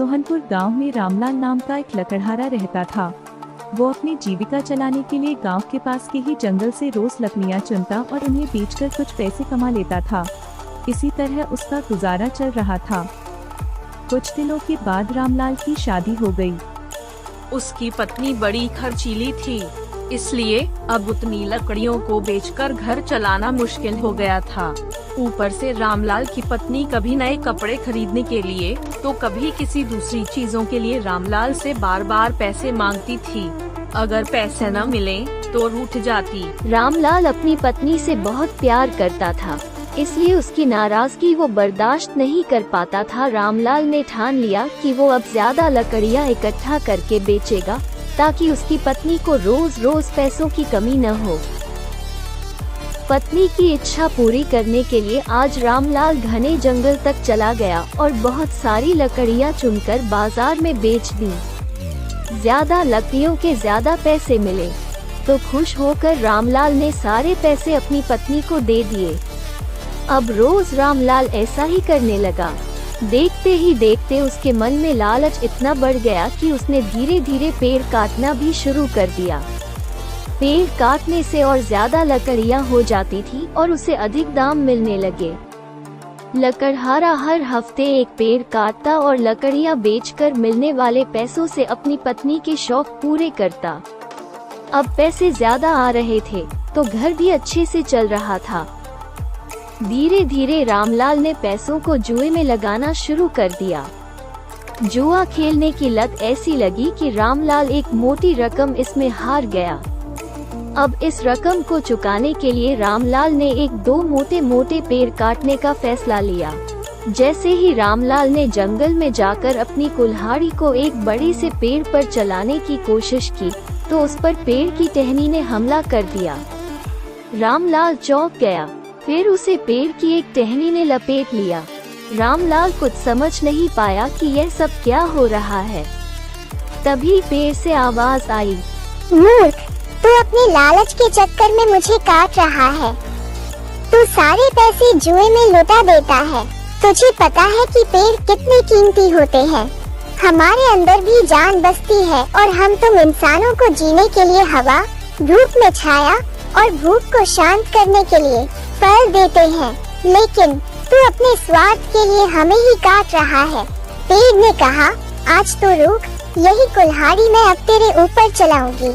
सोहनपुर गांव में रामलाल नाम का एक लकड़हारा रहता था। वो अपनी जीविका चलाने के लिए गांव के पास के ही जंगल से रोज लकड़ियां चुनता और उन्हें बेचकर कुछ पैसे कमा लेता था। इसी तरह उसका गुजारा चल रहा था। कुछ दिनों के बाद रामलाल की शादी हो गई। उसकी पत्नी बड़ी खर्चीली थी, इसलिए अब उतनी लकड़ियों को बेचकर घर चलाना मुश्किल हो गया था। ऊपर से रामलाल की पत्नी कभी नए कपड़े खरीदने के लिए तो कभी किसी दूसरी चीजों के लिए रामलाल से बार बार पैसे मांगती थी। अगर पैसे न मिले तो रूठ जाती। रामलाल अपनी पत्नी से बहुत प्यार करता था, इसलिए उसकी नाराजगी वो बर्दाश्त नहीं कर पाता था। रामलाल ने ठान लिया कि वो अब ज्यादा लकड़ियाँ इकट्ठा करके बेचेगा ताकि उसकी पत्नी को रोज रोज पैसों की कमी न हो। पत्नी की इच्छा पूरी करने के लिए आज रामलाल घने जंगल तक चला गया और बहुत सारी लकड़ियाँ चुनकर बाजार में बेच दी। ज्यादा लकड़ियों के ज्यादा पैसे मिले तो खुश होकर रामलाल ने सारे पैसे अपनी पत्नी को दे दिए। अब रोज रामलाल ऐसा ही करने लगा। देखते ही देखते उसके मन में लालच इतना बढ़ गया कि उसने धीरे धीरे पेड़ काटना भी शुरू कर दिया। पेड़ काटने से और ज्यादा लकड़ियां हो जाती थी और उसे अधिक दाम मिलने लगे। लकड़हारा हर हफ्ते एक पेड़ काटता और लकड़ियां बेचकर मिलने वाले पैसों से अपनी पत्नी के शौक पूरे करता। अब पैसे ज्यादा आ रहे थे तो घर भी अच्छे से चल रहा था। धीरे धीरे रामलाल ने पैसों को जुए में लगाना शुरू कर दिया। जुआ खेलने की लत ऐसी लगी कि रामलाल एक मोटी रकम इसमें हार गया। अब इस रकम को चुकाने के लिए रामलाल ने एक दो मोटे मोटे पेड़ काटने का फैसला लिया। जैसे ही रामलाल ने जंगल में जाकर अपनी कुल्हाड़ी को एक बड़े से पेड़ पर चलाने की कोशिश की तो उस पर पेड़ की टहनी ने हमला कर दिया। रामलाल चौंक गया, फिर उसे पेड़ की एक टहनी ने लपेट लिया। रामलाल कुछ समझ नहीं पाया कि यह सब क्या हो रहा है। तभी पेड़ से आवाज आई, मूर्ख, तू अपने लालच के चक्कर में मुझे काट रहा है। तू सारे पैसे जुए में लुटा देता है। तुझे पता है कि पेड़ कितने कीमती होते हैं। हमारे अंदर भी जान बसती है और हम तुम इंसानों को जीने के लिए हवा, धूप में छाया और भूख को शांत करने के लिए फल देते हैं, लेकिन तू अपने स्वार्थ के लिए हमें ही काट रहा है। पेड़ ने कहा, आज तो रुक, यही कुल्हाड़ी मैं अब तेरे ऊपर चलाऊंगी।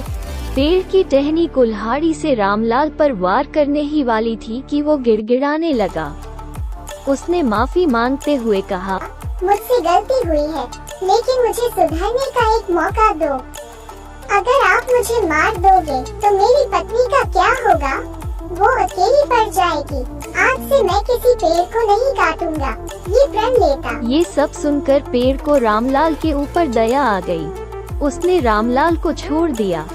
पेड़ की टहनी कुल्हाड़ी से रामलाल पर वार करने ही वाली थी कि वो गिड़गिड़ाने लगा। उसने माफी मांगते हुए कहा, मुझसे गलती हुई है, लेकिन मुझे सुधरने का एक मौका दो। अगर आप मुझे मार दोगे तो मेरी पत्नी का क्या होगा? वो अकेली पड़ जाएगी। आज से मैं किसी पेड़ को नहीं काटूंगा, ये प्रण लेता। ये सब सुनकर पेड़ को रामलाल के ऊपर दया आ गई। उसने रामलाल को छोड़ दिया।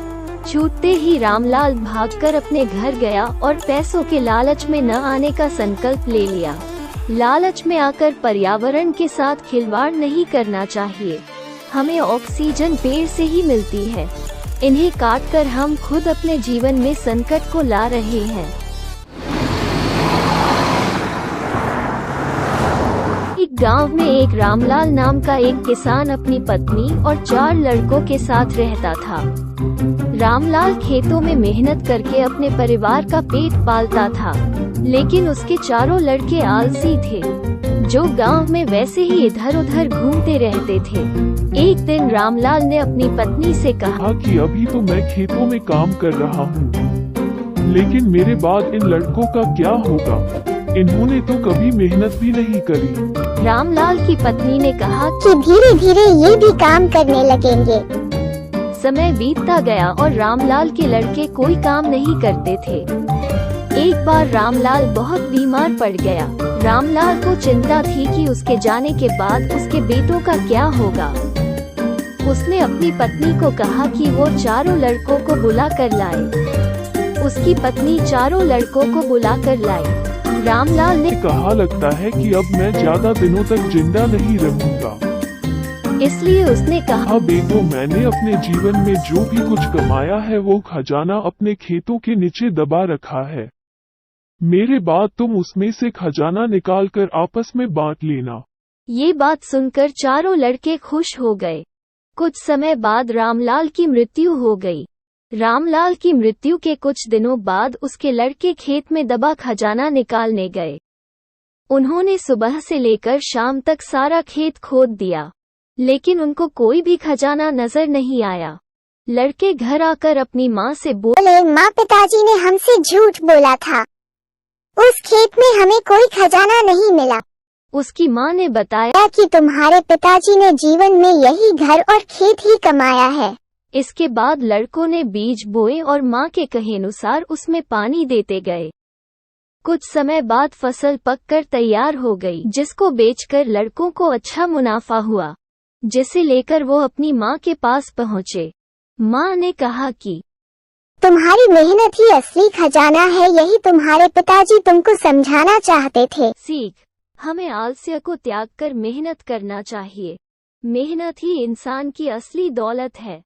छूटते ही रामलाल भागकर अपने घर गया और पैसों के लालच में न आने का संकल्प ले लिया। लालच में आकर पर्यावरण के साथ खिलवाड़ नहीं करना चाहिए। हमें ऑक्सीजन पेड़ से ही मिलती है। इन्हें काटकर हम खुद अपने जीवन में संकट को ला रहे हैं। एक गांव में एक रामलाल नाम का एक किसान अपनी पत्नी और 4 लड़कों के साथ रहता था। रामलाल खेतों में मेहनत करके अपने परिवार का पेट पालता था, लेकिन उसके चारों लड़के आलसी थे, जो गांव में वैसे ही इधर उधर घूमते रहते थे। एक दिन रामलाल ने अपनी पत्नी से कहा कि अभी तो मैं खेतों में काम कर रहा हूँ, लेकिन मेरे बाद इन लड़कों का क्या होगा? इन्होंने तो कभी मेहनत भी नहीं करी। रामलाल की पत्नी ने कहा कि धीरे धीरे ये भी काम करने लगेंगे। समय बीतता गया और रामलाल के लड़के कोई काम नहीं करते थे। एक बार रामलाल बहुत बीमार पड़ गया। रामलाल को चिंता थी कि उसके जाने के बाद उसके बेटों का क्या होगा। उसने अपनी पत्नी को कहा कि वो चारों लड़कों को बुला कर लाए। उसकी पत्नी चारों लड़कों को बुला कर लाई। रामलाल ने कहा, लगता है कि अब मैं ज्यादा दिनों तक जिंदा नहीं रहूंगा। इसलिए उसने कहा, बेटो, मैंने अपने जीवन में जो भी कुछ कमाया है वो खजाना अपने खेतों के नीचे दबा रखा है। मेरे बाद तुम उसमें से खजाना निकालकर आपस में बांट लेना। ये बात सुनकर चारों लड़के खुश हो गए। कुछ समय बाद रामलाल की मृत्यु हो गई। रामलाल की मृत्यु के कुछ दिनों बाद उसके लड़के खेत में दबा खजाना निकालने गए। उन्होंने सुबह से लेकर शाम तक सारा खेत खोद दिया, लेकिन उनको कोई भी खजाना नजर नहीं आया। लड़के घर आकर अपनी माँ से बोले, माँ, पिताजी ने हमसे झूठ बोला था, उस खेत में हमें कोई खजाना नहीं मिला। उसकी माँ ने बताया कि तुम्हारे पिताजी ने जीवन में यही घर और खेत ही कमाया है। इसके बाद लड़कों ने बीज बोए और माँ के कहे अनुसार उसमें पानी देते गए। कुछ समय बाद फसल पककर तैयार हो गई, जिसको बेचकर लड़कों को अच्छा मुनाफा हुआ, जिसे लेकर वो अपनी माँ के पास पहुँचे। माँ ने कहा कि तुम्हारी मेहनत ही असली खजाना है, यही तुम्हारे पिताजी तुमको समझाना चाहते थे। सीख, हमें आलस्य को त्याग कर मेहनत करना चाहिए। मेहनत ही इंसान की असली दौलत है।